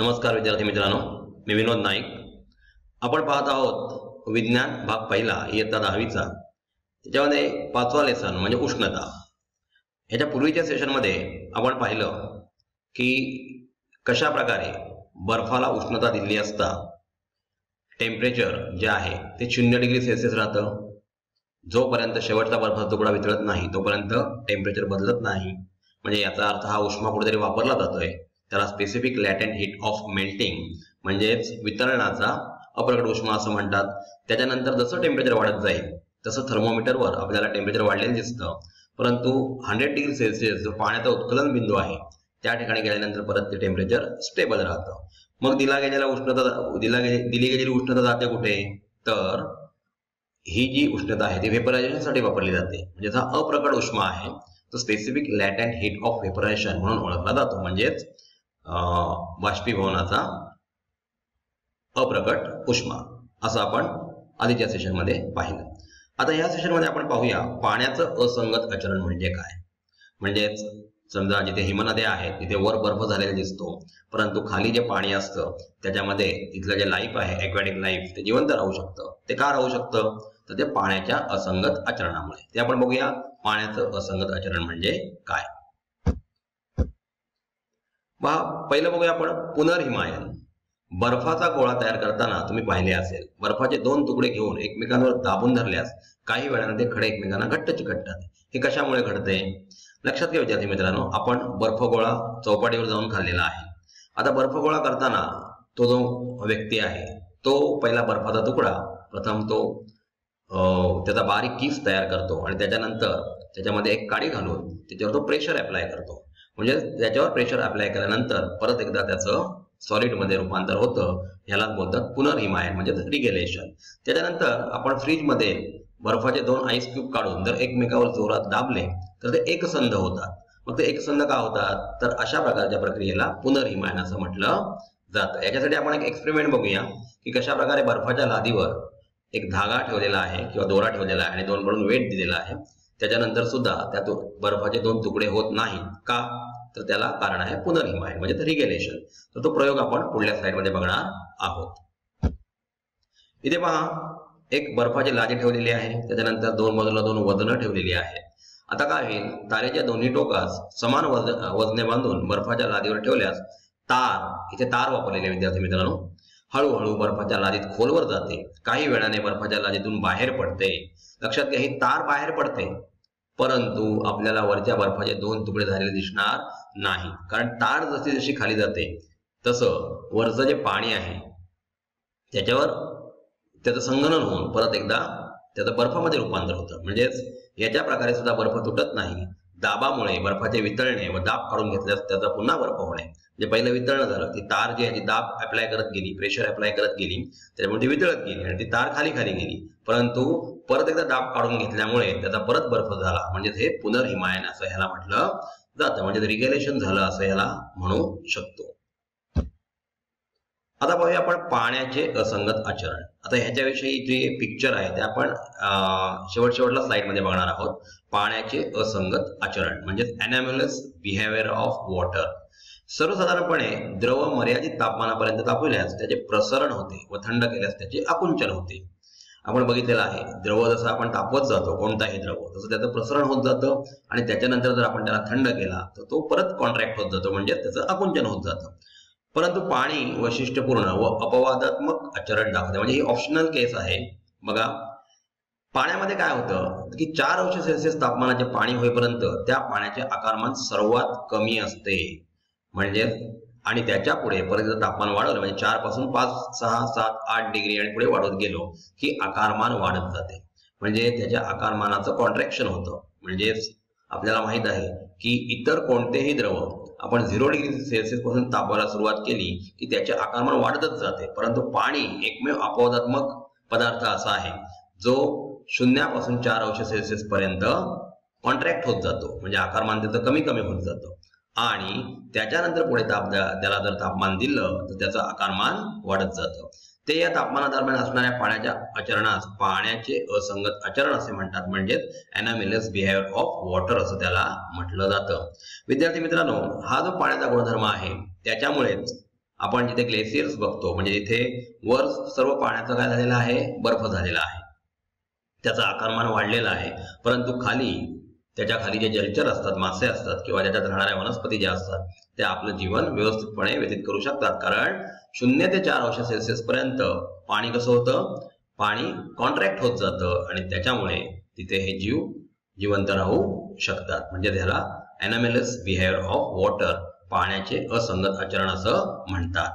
नमस्कार विद्यार्थी मित्रांनो, मी विनोद नाईक. आपण पाहत आहोत विज्ञान भाग पहिला इयत्ता 10वीचा. त्याच्यामध्ये 5वा लेसन म्हणजे उष्णता. ह्याच्या पूर्वीच्या सेशनमध्ये आपण पाहिलं की कशा प्रकारे बर्फाला उष्णता दिली असता टेम्परेचर जे आहे ते 0 डिग्री सेल्सिअस राहतं. जोपर्यंत शेवटचा बर्फाचा तुकडा वितळत नाही तोपर्यंत टेम्परेचर बदलत नाही. म्हणजे याचा अर्थ हा उष्मा कुठेतरी वापरला जातोय. त्याला स्पेसिफिक लॅटेंट हीट ऑफ मेल्टिंग म्हणजेच वितरणाचा अप्रकट उष्मा असं म्हणतात. त्याच्यानंतर जसं टेम्परेचर वाढत जाईल तसं थर्मोमीटरवर आपल्याला टेम्परेचर वाढलेलं दिसतं. परंतु 100 डिग्री सेल्सिअस जो पाण्याचा उत्कलन बिंदू आहे त्या ठिकाणी गेल्यानंतर परत ते टेम्परेचर स्टेबल राहतं. मग दिली गेलेली उष्णता जाते कुठे, तर ही जी उष्णता आहे ती व्हेपरायझेशनसाठी वापरली जाते. म्हणजे हा अप्रकट उष्मा आहे तो स्पेसिफिक लॅटेंट हीट ऑफ व्हेपरायझेशन म्हणून ओळखला जातो. म्हणजेच बाष्पीभवनाचा अप्रकट उष्मा असं आपण आधीच्या सेशनमध्ये पाहिलं. आता या सेशनमध्ये आपण पाहूया पाण्याचं असंगत आचरण म्हणजे काय. म्हणजेच समजा जिथे हिमनद्या आहेत तिथे वर बर्फ झालेला दिसतो, परंतु खाली जे पाणी असतं त्याच्यामध्ये तिथलं जे लाईफ आहे ॲक्वॅटिक लाईफ ते जिवंत राहू शकतं. ते का राहू शकतं, तर ते पाण्याच्या असंगत आचरणामुळे. ते आपण बघूया पाण्याचं असंगत आचरण म्हणजे काय. पहिलं बघूया आपण पुनर्हिमायन. बर्फाचा गोळा तयार करताना तुम्ही पाहिले असेल बर्फाचे 2 तुकडे घेऊन एकमेकांवर दाबून धरल्यास काही वेळाने ते खडे एकमेकांना घट्ट चिकटतात. हे कशामुळे घडते लक्षात घ्या विद्यार्थी मित्रांनो. आपण बर्फगोळा चौपाटीवर जाऊन खाल्लेला आहे. आता बर्फगोळा करताना तो जो व्यक्ती आहे तो पहिला बर्फाचा तुकडा प्रथम तो त्याचा बारीक किस तयार करतो आणि त्याच्यानंतर त्याच्यामध्ये एक काडी घालून त्याच्यावर तो प्रेशर अप्लाय करतो. म्हणजे त्याच्यावर प्रेशर अप्लाय केल्यानंतर परत एकदा त्याचं सॉलिड मध्ये रूपांतर होतं. ह्याला बोलतात पुनर्हिमायन म्हणजे रिगेलेशन. त्याच्यानंतर आपण फ्रीज मध्ये बर्फाचे 2 आईस क्यूब काढून जर एकमेकावर जोरात दाबले तर ते एकसंध होतात. मग ते एकसंध का होतात, तर अशा प्रकारच्या प्रक्रियेला पुनर्हिमायन असं म्हटलं जातं. याच्यासाठी आपण एक एक्सपेरिमेंट बघूया की कशा प्रकारे बर्फाच्या लादीवर एक धागा ठेवलेला आहे किंवा दोरा ठेवलेला आहे आणि 2 कडून वेट दिलेला आहे. त्याच्यानंतर सुद्धा त्या बर्फाचे 2 तुकडे होत नाहीत का, तर त्याला कारण आहे पुनर्हिमायन म्हणजे रिगेलेशन. तर तो प्रयोग आपण पुढल्या स्लाइडमध्ये बघणार आहोत. इथे पहा एक बर्फाची लादी ठेवलेली आहे, त्याच्यानंतर 2 बाजूला 2 वजनं ठेवलेली आहेत. आता काय होईल, तारेच्या दोन्ही टोकास समान वजने बांधून बर्फाच्या लादीवर ठेवल्यास इथे तार वापरलेले विद्यार्थी मित्रांनो हळूहळू बर्फाच्या लादीत खोलवर जाते. काही वेळाने बर्फाच्या लादीतून बाहेर पडते. लक्षात घ्या, ही तार बाहेर पडते परंतु आपल्याला वरच्या बर्फाचे 2 तुकडे झालेले दिसणार नाही. कारण तार जशी जशी खाली जाते तसं वरचं जे पाणी आहे त्याच्यावर त्याचं संगणन होऊन परत एकदा त्याचं बर्फामध्ये रूपांतर होतं. म्हणजेच याच्या प्रकारे सुद्धा बर्फ तुटत नाही. दाबामुळे बर्फाचे वितळणे व दाब काढून घेतल्यास त्याचा पुन्हा बर्फ होणे. म्हणजे पहिलं वितळणं झालं, ती तार जी आहे ती दाब अप्लाय करत गेली, प्रेशर अप्लाय करत गेली, त्याच्यामुळे ती वितळत गेली आणि ती तार खाली गेली. परंतु परत एकदा दाब काढून घेतल्यामुळे त्याचा परत बर्फ झाला. म्हणजे हे पुनर्हिमायन असं ह्याला म्हटलं जातं. म्हणजे रिगेलेशन झालं असं ह्याला म्हणू शकतो. आता पाहूया आपण पाण्याचे असंगत आचरण. आता ह्याच्याविषयी जे पिक्चर आहे ते आपण शेवटच्या स्लाइड मध्ये बघणार आहोत. पाण्याचे असंगत आचरण म्हणजे एनॉमलस बिहेवियर ऑफ वॉटर. सर्वसाधारणपणे द्रव मर्यादित तापमानापर्यंत तापविल्यास त्याचे प्रसरण होते व थंड केल्यास त्याचे आकुंचन होते. आपण बघितलेलं आहे द्रव जसं आपण तापवत जातो कोणताही द्रव तसं त्याचं प्रसरण होत जातं आणि त्याच्यानंतर जर आपण त्याला थंड केला तर तो परत कॉन्ट्रॅक्ट होत जातो म्हणजे त्याचं आकुंचन होत जातं. परंतु पाणी वैशिष्ट्यपूर्ण व अपवादात्मक आचरण दाखवते. म्हणजे ही ऑप्शनल केस आहे. बघा पाण्यामध्ये काय होतं की 4 अंश सेल्सिअस तापमानाचे पाणी होईपर्यंत त्या पाण्याचे आकारमान सर्वात कमी असते. म्हणजे आणि त्याच्या पुढे परत तापमान वाढवलं म्हणजे 4 पासून 5, 6, 7, 8 डिग्री आणि पुढे वाढत गेलो की आकारमान वाढत जाते. म्हणजे त्याच्या आकारमानाचं कॉन्ट्रॅक्शन होतं. म्हणजेच आपल्याला माहित आहे की इतर कोणतेही द्रव आपण 0 डिग्री सेल्सिअस पासून तापवायला सुरुवात केली की त्याचे आकारमान वाढतच जाते. परंतु पाणी एकमेव अपवादात्मक पदार्थ असा आहे जो 0 पासून 4 अंश सेल्सिअस पर्यंत कॉन्ट्रॅक्ट होत जातो. म्हणजे आकारमान त्याचं कमी कमी होत जातं आणि त्याच्यानंतर पुढे त्याला जर तापमान दिलं तर त्याचं आकारमान वाढत जातं. ते या तापमानादरम्यान असणाऱ्या पाण्याच्या आचरणास पाण्याचे असंगत आचरण असे म्हणतात. म्हणजेच एनॉमलस बिहेवियर ऑफ वॉटर असं त्याला म्हटलं जातं. विद्यार्थी मित्रांनो, हा जो पाण्याचा गुणधर्म आहे त्याच्यामुळेच आपण जिथे ग्लेशियर्स बघतो म्हणजे जिथे वर सर्व पाण्याचं काय झालेलं आहे, बर्फ झालेला आहे, त्याचा आकारमान वाढलेला आहे, परंतु खाली त्याच्या खाली जे जलचर असतात, मासे असतात किंवा त्याच्यात राहणाऱ्या वनस्पती ज्या असतात त्या आपलं जीवन व्यवस्थितपणे व्यतीत करू शकतात. कारण 0 ते 4 अंश सेल्सिअस पर्यंत पाणी कसं होतं, पाणी कॉन्ट्रॅक्ट होत जातं आणि त्याच्यामुळे तिथे हे जीव जिवंत राहू शकतात. म्हणजे त्याला एनामेलस बिहेवियर ऑफ वॉटर, पाण्याचे असंगत आचरण असं म्हणतात.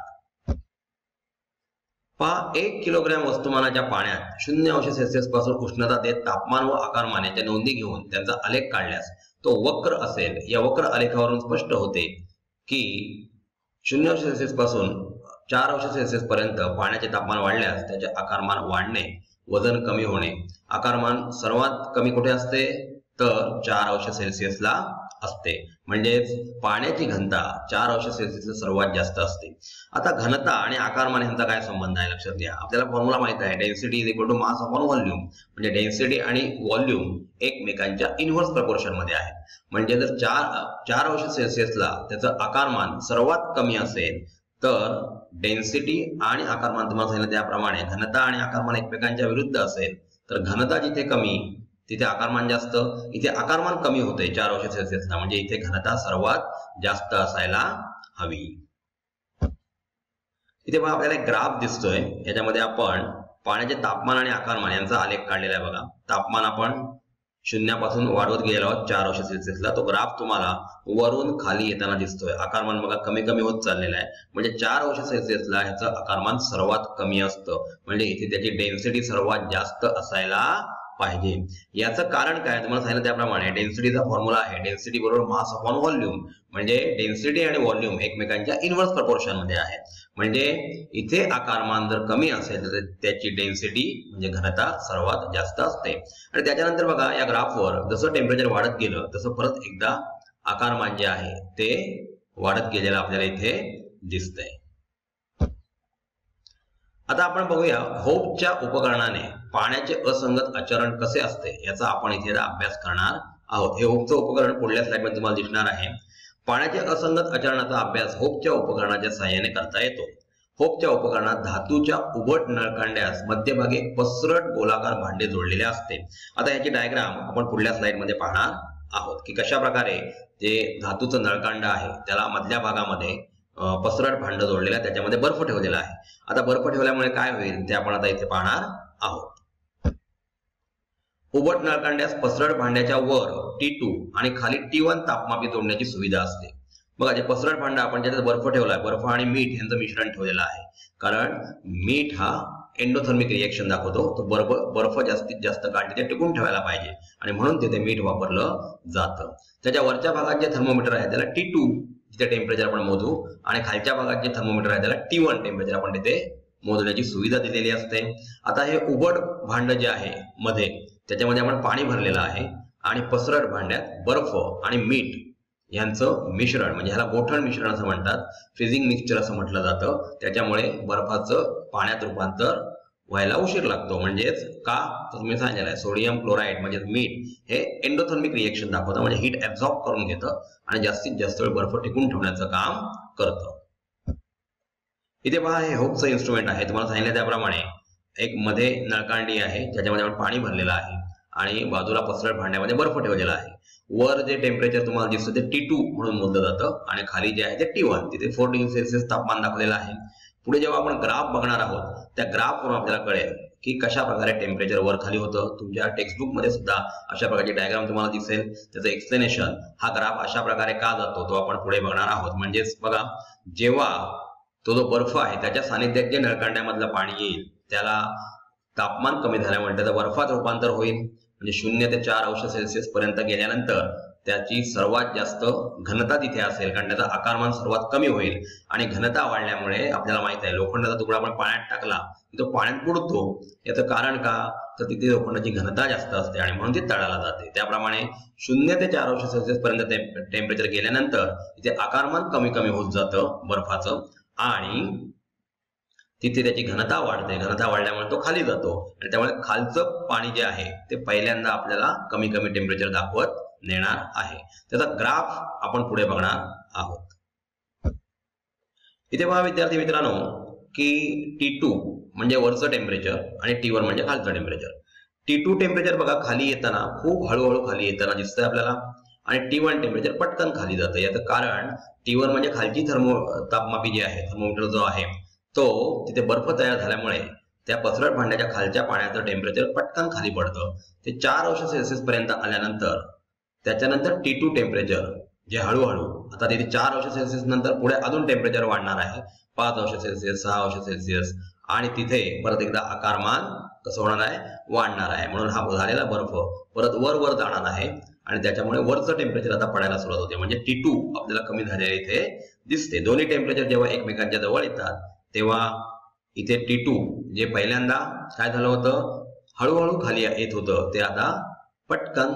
1 किलोग्रॅम वस्तुमानाच्या पाण्यात 0 अंश सेल्सिअस पासून उष्णता देत तापमान व आकारमान यांच्या नोंदी घेऊन त्यांचा आलेख काढल्यास तो वक्र असेल. या वक्र आलेखावरून स्पष्ट होते की 0 अंश सेल्सिअस पासून 4 अंश सेल्सिअस पर्यंत पाण्याचे तापमान वाढल्यास त्याचे आकारमान वाढणे, वजन कमी होणे. आकारमान सर्वात कमी कुठे असते तर 4 अंश सेल्सिअसला असते. म्हणजेच पाण्याची घनता 4 अंश सेल्सिअसला सर्वात जास्त असते. आता घनता आणि आकारमान यांचा काय संबंध आहे लक्षात घ्या. आपल्याला फॉर्म्युला माहित आहे, density is equal to mass upon volume. म्हणजे डेन्सिटी आणि व्हॉल्यूम एकमेकांच्या इन्व्हर्स प्रपोर्शन मध्ये आहेत. म्हणजे जर 4 अंश सेल्सिअसला त्याचं आकारमान सर्वात कमी असेल तर डेन्सिटी आणि आकारमान तुम्हाला सांगितलं त्याप्रमाणे घनता आणि आकारमान एकमेकांच्या विरुद्ध असेल तर घनता जिथे कमी तिथे आकारमान जास्त. इथे आकारमान कमी होते 4 अंश सेल्सिअसला, म्हणजे इथे घनता सर्वात जास्त असायला हवी. इथे बघा आपल्याला एक ग्राफ दिसतोय, याच्यामध्ये आपण पाण्याचे तापमान आणि आकारमान यांचा आलेख काढलेला आहे. बघा तापमान आपण 0 पासून वाढवत गेलो आहोत 4 अंश सेल्सिअसला. तो ग्राफ तुम्हाला वरून खाली येताना दिसतोय. आकारमान बघा कमी कमी होत चाललेला आहे. म्हणजे 4 अंश सेल्सिअसला ह्याचं आकारमान सर्वात कमी असतं, म्हणजे इथे त्याची डेन्सिटी सर्वात जास्त असायला पाहिजे. याचं कारण काय तुम्हाला सांगितलं त्याप्रमाणे डेन्सिटीचा फॉर्म्युला आहे डेन्सिटी बरोबर मास अपॉन व्हॉल्यूम. म्हणजे डेन्सिटी आणि व्हॉल्यूम एकमेकांच्या इन्व्हर्स प्रपोर्शन मध्ये आहेत. म्हणजे इथे आकारमान जर कमी असेल तर त्याची डेन्सिटी म्हणजे घनता सर्वात जास्त असते. आणि त्याच्यानंतर बघा या ग्राफवर जसं टेम्परेचर वाढत गेलं तसं परत एकदा आकारमान जे आहे ते वाढत गेलेलं आपल्याला इथे दिसतंय. आता आपण बघूया होपच्या उपकरणाने पाण्याचे असंगत आचरण कसे असते याचा आपण इथे अभ्यास करणार आहोत. हे होपचं उपकरण पुढल्या स्लाइडमध्ये तुम्हाला दिसणार आहे. पाण्याचे असंगत आचरणाचा अभ्यास होपच्या उपकरणाच्या सहाय्याने करता येतो. होपच्या उपकरणात धातूच्या उभट नळकांड्यास मध्यभागी पसरट गोलाकार भांडे जोडलेले असते. आता याची डायग्राम आपण पुढल्या स्लाइडमध्ये पाहणार आहोत की कशा प्रकारे जे धातूचं नळकांड आहे त्याला मधल्या भागामध्ये पसरट भांड जोडलेलं आहे, त्याच्यामध्ये बर्फ ठेवलेला आहे. आता बर्फ ठेवल्यामुळे काय होईल ते आपण आता इथे पाहणार आहोत. उभट नळकांड्यास पसरट भांड्याच्या वर T2 आणि खाली T1 तापमापी जोडण्याची सुविधा असते. बघा जे पसरट भांड आपण ज्याच्यात बर्फ ठेवलाय, बर्फ आणि मीठ यांचं मिश्रण ठेवलेलं आहे. कारण मीठ हा एंडोथर्मिक रिएक्शन दाखवतो, तो बर्फ जास्तीत जास्त काळ तिथे टिकून ठेवायला पाहिजे आणि म्हणून तिथे मीठ वापरलं जातं. त्याच्या वरच्या भागात जे थर्मोमीटर आहे त्याला T2 जिथे टेम्परेचर आपण मोजू आणि खालच्या भागात जे थर्मोमीटर आहे त्याला T1 टेम्परेचर आपण तिथे मोजण्याची सुविधा दिलेली असते. आता हे उघड भांड जे आहे मध्ये त्याच्यामध्ये आपण पाणी भरलेलं आहे आणि पसरट भांड्यात बर्फ आणि मीठ यांचं मिश्रण म्हणजे ह्याला गोठण मिश्रण असं म्हणतात, फ्रीजिंग मिक्सचर असं म्हटलं जातं. त्याच्यामुळे बर्फाचं पाण्यात रूपांतर व्हायला उशीर लागतो. म्हणजेच का तर तुम्ही सांगितलेलं आहे सोडियम क्लोराईड म्हणजे मीठ हे एंडोथर्मिक रिएक्शन दाखवतं, म्हणजे हीट ऍब्झॉर्ब करून घेतं आणि जास्तीत जास्त वेळ बर्फ टिकून ठेवण्याचं काम करतं. इथे पहा हे होपचं इन्स्ट्रुमेंट आहे. तुम्हाला सांगितलं त्याप्रमाणे एक मध्ये नळकांडी आहे ज्याच्यामध्ये आपण पाणी भरलेलं आहे आणि बाजूला पसरट भांड्यामध्ये बर्फ ठेवलेला आहे. वर जे टेम्परेचर तुम्हाला दिसतं ते T2 म्हणून मोजलं जातं आणि खाली जे आहे ते T1, तिथे 4 डिग्री सेल्सिअस तापमान दाखवलेलं आहे. पुढे जेव्हा आपण ग्राफ बघणार आहोत त्या ग्राफवरून आपल्याला कळेल की कशा प्रकारे टेम्परेचर वर खाली होतं. तुमच्या टेक्स्टबुक मध्ये सुद्धा अशा प्रकारची डायग्राम तुम्हाला दिसेल, त्याचं एक्सप्लेनेशन. हा ग्राफ अशा प्रकारे का जातो तो आपण पुढे बघणार आहोत. म्हणजेच बघा जेव्हा तो जो बर्फ आहे त्याच्या सानिध्यात जे नळकांड्यामधलं पाणी येईल त्याला तापमान कमी झाल्यामुळे त्याचं बर्फात रूपांतर होईल. म्हणजे 0 ते 4 अंश सेल्सिअस पर्यंत गेल्यानंतर त्याची सर्वात जास्त घनता तिथे असेल कारण त्याचा आकारमान सर्वात कमी होईल आणि घनता वाढल्यामुळे आपल्याला माहित आहे लोखंडाचा तुकडा आपण पाण्यात टाकला की तो पाण्यात बुडतो. याचं कारण का तर तिथे लोखंडाची घनता जास्त असते आणि म्हणून ती तळाला जाते. त्याप्रमाणे 0 ते 4 अंश सेल्सिअस पर्यंत टेम्परेचर गेल्यानंतर तिथे आकारमान कमी कमी होत जातं बर्फाचं आणि तिथे त्याची घनता वाढते. घनता वाढल्यामुळे तो खाली जातो आणि त्यामुळे खालचं पाणी जे आहे ते पहिल्यांदा आपल्याला कमी कमी टेम्परेचर दाखवत नेणार आहे. त्याचा ग्राफ आपण पुढे बघणार आहोत. इथे पहा विद्यार्थी मित्रांनो की T2 म्हणजे वरचं टेम्परेचर आणि T1 म्हणजे खालचं टेम्परेचर. T2 टेम्परेचर बघा खाली येताना खूप हळूहळू खाली येताना दिसतंय आपल्याला आणि T1 टेम्परेचर पटकन खाली जातं. याचं कारण T1 म्हणजे खालची तापमापी जी आहे, थर्मोमीटर जो आहे तो तिथे बर्फ तयार झाल्यामुळे त्या पसरट भांड्याच्या खालच्या पाण्याचं टेम्परेचर पटकन खाली पडतं. ते 4 अंश सेल्सिअस पर्यंत आल्यानंतर त्याच्यानंतर T2 टेम्परेचर जे हळूहळू आता तिथे 4 अंश सेल्सिअस नंतर पुढे अजून टेम्परेचर वाढणार आहे, 5 अंश सेल्सिअस, 6 अंश सेल्सिअस आणि तिथे परत एकदा आकारमान कसं होणार आहे, वाढणार आहे. म्हणून हा झालेला बर्फ परत वर जाणार आहे आणि त्याच्यामुळे वरचं टेम्परेचर आता पडायला सुरुवात होते. म्हणजे T2 आपल्याला कमी झालेले इथे दिसते. दोन्ही टेम्परेचर जेव्हा एकमेकांच्या जवळ येतात तेव्हा इथे T2 जे पहिल्यांदा काय झालं होतं, हळूहळू खाली येत होतं, ते आता पटकन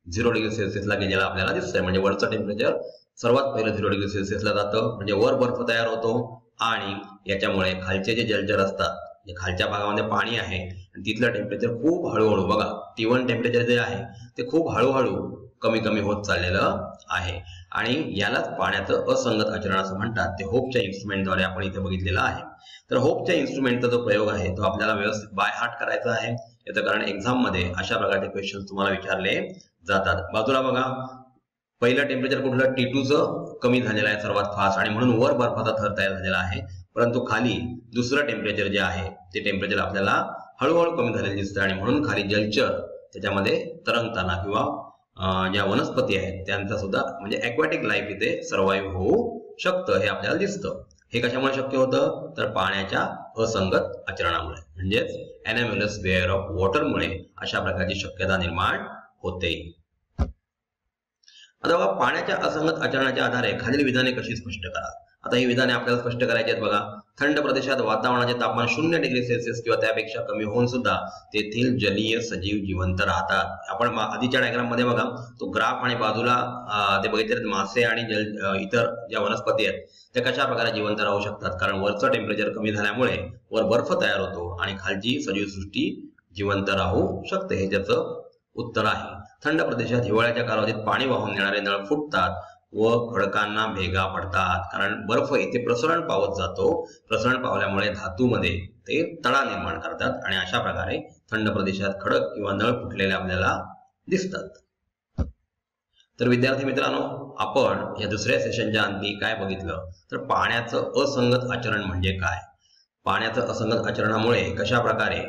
0 डिग्री सेल्सिअसला गेलेला आपल्याला दिसतंय. म्हणजे वरचं टेम्परेचर सर्वात पहिलं 0 डिग्री सेल्सिअसला जातं, म्हणजे वर बर्फ तयार होतो आणि याच्यामुळे खालचे जे जलचर असतात, जे खालच्या भागामध्ये पाणी आहे आणि तिथलं टेम्परेचर खूप हळूहळू बघा T1 टेम्परेचर जे आहे ते खूप हळूहळू कमी होत चाललेलं आहे आणि यालाच पाण्याचं असंगत आचरण असं म्हणतात. ते होपच्या इन्स्ट्रुमेंटद्वारे आपण इथे बघितलेलं आहे. तर होपच्या इन्स्ट्रुमेंटचा जो प्रयोग आहे तो आपल्याला व्यवस्थित बाय हार्ट करायचा आहे. याचं कारण एक्झाम मध्ये अशा प्रकारचे क्वेश्चन तुम्हाला विचारले जातात. बाजूला बघा पहिलं टेम्परेचर कुठलं, T2चं कमी झालेलं आहे सर्वात फास्ट आणि म्हणून वर बर्फाचा थर तयार झालेला आहे. परंतु खाली दुसरं टेम्परेचर जे आहे ते टेम्परेचर आपल्याला हळूहळू कमी झालेलं दिसतं आणि म्हणून खाली जलचर त्याच्यामध्ये तरंगताना किंवा ज्या वनस्पती आहेत त्यांचा सुद्धा म्हणजे ॲक्वॅटिक लाईफ इथे सर्व्हाइव्ह होऊ शकतं हे आपल्याला दिसतं. हे कशामुळे शक्य होतं, तर पाण्याच्या असंगत आचरणामुळे म्हणजेच एनाम्युलस वेअर ऑफ वॉटरमुळे अशा प्रकारची शक्यता निर्माण होते. आता बघा पाण्याच्या असंगत आचरणाच्या आधारे खालील विधाने कशी स्पष्ट करा. आता ही विधाने आपल्याला स्पष्ट करायची आहेत. बघा थंड प्रदेशात वातावरणाचे तापमान 0 डिग्री सेल्सिअस किंवा त्यापेक्षा कमी होऊन सुद्धा तेथील जलीय सजीव जिवंत राहतात. आपण आधीच्या डायग्राम मध्ये बघा तो ग्राफ आणि बाजूला ते बघितले मासे आणि इतर ज्या वनस्पती आहेत त्या कशा प्रकारे जिवंत राहू शकतात, कारण वरचं टेम्परेचर कमी झाल्यामुळे वर बर्फ तयार होतो आणि खालची सजीवसृष्टी जिवंत राहू शकते. हे त्याचं उत्तर आहे. थंड प्रदेशात हिवाळ्याच्या कालावधीत पाणी वाहून नेणारे नळ फुटतात व खडकांना भेगा पडतात, कारण बर्फ इथे प्रसरण पावत जातो. प्रसरण पावल्यामुळे धातूमध्ये ते तडा निर्माण करतात आणि अशा प्रकारे थंड प्रदेशात खडक किंवा नळ फुटलेले आपल्याला दिसतात. तर विद्यार्थी मित्रांनो आपण या दुसऱ्या सेशनच्या अंती काय बघितलं, तर पाण्याचं असंगत आचरण म्हणजे काय, पाण्याचं असंगत आचरणामुळे कशा प्रकारे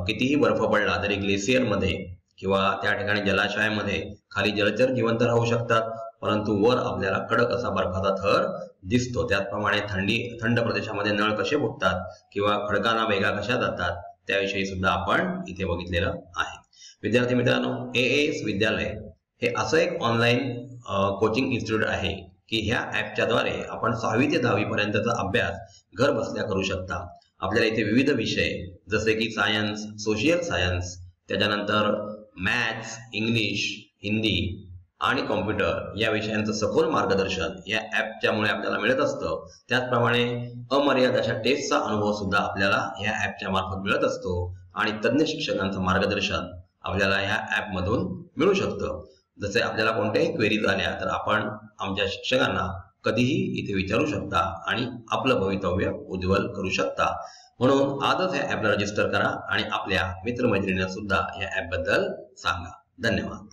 कितीही बर्फ पडला तरी ग्लेशियरमध्ये किंवा त्या ठिकाणी जलाशयामध्ये खाली जलचर जिवंत राहू शकतात, परंतु वर आपल्याला कडक असा बर्फाचा थर दिसतो. त्याचप्रमाणे थंड प्रदेशामध्ये नळ कसे फुटतात किंवा खडकांना भेगा कशा जातात त्याविषयी सुद्धा आपण इथे बघितलेलं आहे. विद्यार्थी मित्रांनो AAS विद्यालय हे असं एक ऑनलाईन कोचिंग इन्स्टिट्यूट आहे की ह्या ॲपच्या द्वारे आपण 6वी ते 10वी पर्यंतचा अभ्यास घर बसल्या करू शकता. आपल्याला इथे विविध विषय जसे की सायन्स, सोशियल सायन्स, त्याच्यानंतर मॅथ्स, इंग्लिश, हिंदी आणि कॉम्प्युटर या विषयांचं सखोल मार्गदर्शन या ॲपच्यामुळे आपल्याला मिळत असतं. त्याचप्रमाणे अमर्याद अशा टेस्टचा अनुभव सुद्धा आपल्याला या ॲपच्या मार्फत मिळत असतो आणि तज्ज्ञ शिक्षकांचं मार्गदर्शन आपल्याला या ॲपमधून मिळू शकतं. जसे आपल्याला कोणत्याही क्वेरीज आल्या तर आपण आमच्या शिक्षकांना कधीही इथे विचारू शकता आणि आपलं भवितव्य उज्ज्वल करू शकता. म्हणून आजच या ॲपला रजिस्टर करा आणि आपल्या मित्रमैत्रिणींना सुद्धा या ॲपबद्दल सांगा. धन्यवाद.